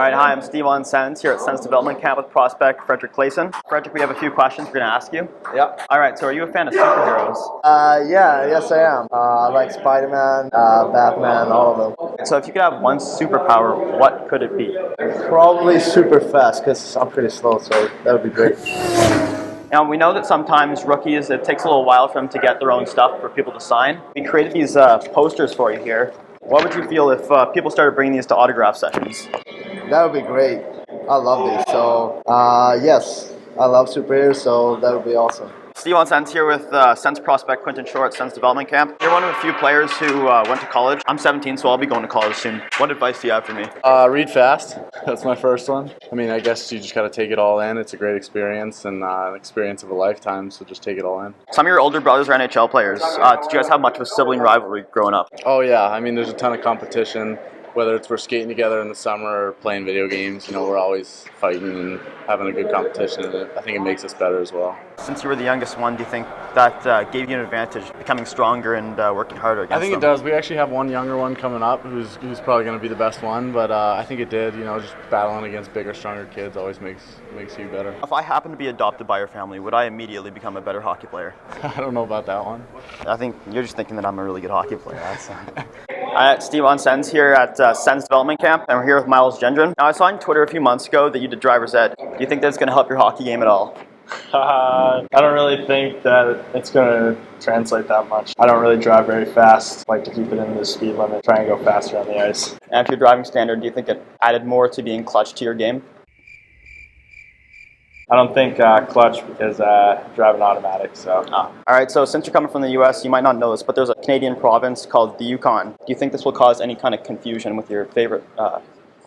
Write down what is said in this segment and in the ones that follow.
Alright, hi, I'm Steve on Sens here at Sens Development Camp with prospect Fredrik Claesson. Fredrik, we have a few questions we're going to ask you. Yep. Alright, so are you a fan of superheroes? Yes I am. I like Spider-Man, Batman, all of them. So if you could have one superpower, what could it be? Probably super fast, because I'm pretty slow, so that would be great. Now, we know that sometimes rookies, it takes a little while for them to get their own stuff for people to sign. We created these posters for you here. What would you feel if people started bringing these to autograph sessions? That would be great. I love these. So, yes, I love superheroes, so that would be awesome. Steve on Sens here with Sens prospect Quentin Shore at Sens Development Camp. You're one of a few players who went to college. I'm 17, so I'll be going to college soon. What advice do you have for me? Read fast. That's my first one. I mean, I guess you just got to take it all in. It's a great experience and an experience of a lifetime, so just take it all in. Some of your older brothers are NHL players. Did you guys have much of a sibling rivalry growing up? Oh, yeah. I mean, there's a ton of competition. Whether it's we're skating together in the summer or playing video games, you know, we're always fighting and having a good competition, and I think it makes us better as well. Since you were the youngest one, do you think that gave you an advantage, becoming stronger and working harder against them? I think it does. We actually have one younger one coming up who's probably going to be the best one, but I think it did. You know, just battling against bigger, stronger kids always makes you better. If I happen to be adopted by your family, would I immediately become a better hockey player? I don't know about that one. I think you're just thinking that I'm a really good hockey player. That's Steve on Sens here at Sens Development Camp, and we're here with Gendron. Now, I saw on Twitter a few months ago that you did driver's ed. Do you think that's going to help your hockey game at all? I don't really think that it's going to translate that much. I don't really drive very fast. I like to keep it in the speed limit, try and go faster on the ice. And for your driving standard, do you think it added more to being clutch to your game? I don't think clutch because driving automatic, so. All right, so since you're coming from the U.S., you might not know this, but there's a Canadian province called the Yukon. Do you think this will cause any kind of confusion with your favorite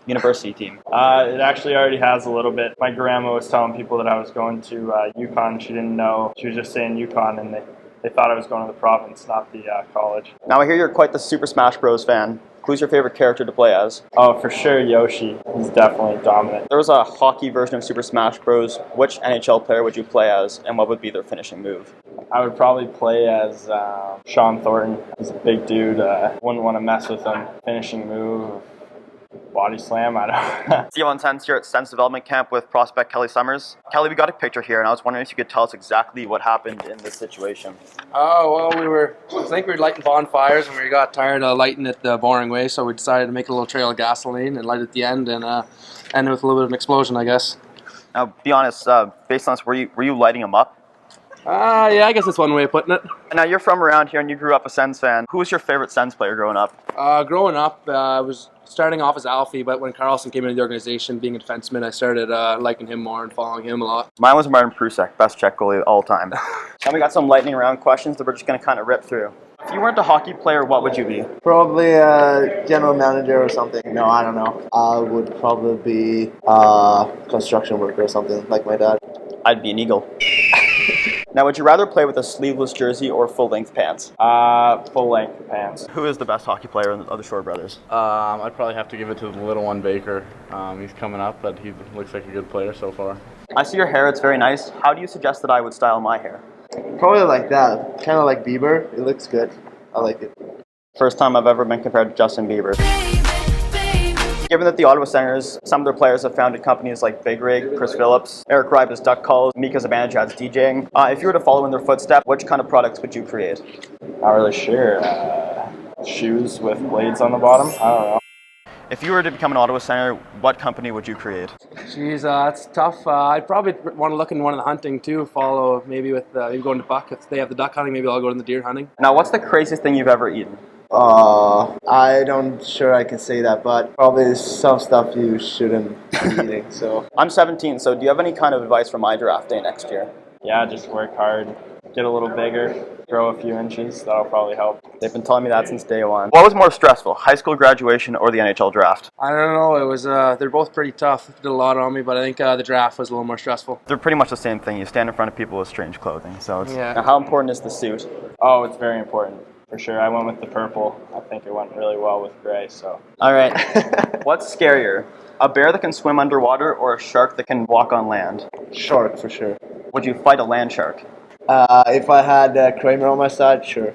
university team? It actually already has a little bit. My grandma was telling people that I was going to Yukon. She didn't know. She was just saying Yukon, and they thought I was going to the province, not the college. Now, I hear you're quite the Super Smash Bros. Fan. Who's your favorite character to play as? Oh, for sure, Yoshi. He's definitely dominant. There was a hockey version of Super Smash Bros. Which NHL player would you play as, and what would be their finishing move? I would probably play as Sean Thornton. He's a big dude. Wouldn't want to mess with him. Finishing move, body slam, I don't know. Steve on Sens here at Sens Development Camp with prospect Kelly Summers. Kelly, we got a picture here, and I was wondering if you could tell us exactly what happened in this situation. Oh, well, I think we were lighting bonfires, and we got tired of lighting it the boring way, so we decided to make a little trail of gasoline and light it at the end, and end with a little bit of an explosion, I guess. Now, be honest, based on this, were you lighting them up? Yeah, I guess that's one way of putting it. Now, you're from around here, and you grew up a Sens fan. Who was your favorite Sens player growing up? Growing up, I was starting off as Alfie, but when Carlson came into the organization, being a defenseman, I started liking him more and following him a lot. Mine was Martin Prusek, best Czech goalie of all time. Now we got some lightning round questions that we're just going to kind of rip through. If you weren't a hockey player, what would you be? Probably a general manager or something. No, I don't know. I would probably be a construction worker or something, like my dad. I'd be an Eagle. Now, would you rather play with a sleeveless jersey or full-length pants? Full-length pants. Who is the best hockey player of the Shore brothers? I'd probably have to give it to the little one, Baker. He's coming up, but he looks like a good player so far. I see your hair. It's very nice. How do you suggest that I would style my hair? Probably like that. Kind of like Bieber. It looks good. I like it. First time I've ever been compared to Justin Bieber. Given that the Ottawa Senators, some of their players have founded companies like Big Rig, Chris Phillips, Eric Ribas Duck Calls, Mika Zibanejad's DJing. If you were to follow in their footsteps, which kind of products would you create? Not really sure. Shoes with blades on the bottom? I don't know. If you were to become an Ottawa Senator, what company would you create? Jeez, that's tough. I'd probably want to look in one of the hunting too, follow maybe with maybe going to Buck. If they have the duck hunting, maybe I'll go to the deer hunting. Now, what's the craziest thing you've ever eaten? I don't sure I can say that, but probably some stuff you shouldn't be eating. So I'm 17, so do you have any kind of advice for my draft day next year? Yeah, just work hard, get a little bigger, grow a few inches. That'll probably help. They've been telling me that since day one. What was more stressful, high school graduation or the NHL draft? I don't know. It was they're both pretty tough. Did a lot on me, but I think the draft was a little more stressful. They're pretty much the same thing. You stand in front of people with strange clothing. So it's, yeah. Now, how important is the suit? Oh, it's very important. For sure. I went with the purple. I think it went really well with gray, so. All right. What's scarier, a bear that can swim underwater or a shark that can walk on land? Shark, for sure. Would you fight a land shark? If I had Kramer on my side, sure.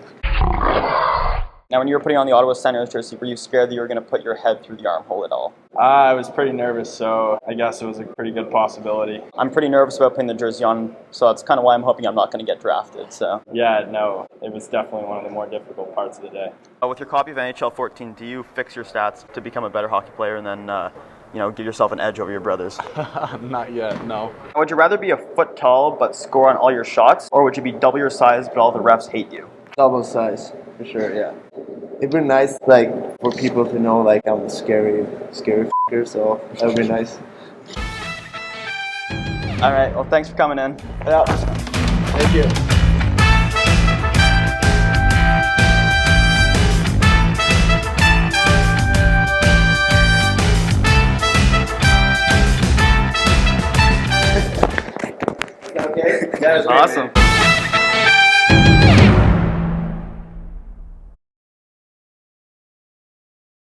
Now, when you were putting on the Ottawa Senators jersey, were you scared that you were going to put your head through the armhole at all? I was pretty nervous, so I guess it was a pretty good possibility. I'm pretty nervous about putting the jersey on, so that's kind of why I'm hoping I'm not going to get drafted. So, Yeah, no, it was definitely one of the more difficult parts of the day. with your copy of NHL 14, do you fix your stats to become a better hockey player and then, give yourself an edge over your brothers? Not yet, no. Would you rather be a foot tall but score on all your shots, or would you be double your size but all the refs hate you? Double size, for sure, yeah. It'd be nice, like, for people to know, like, I'm a scary f***er, so that would be nice. All right, well, thanks for coming in. Yeah. Thank you. Okay. That was awesome.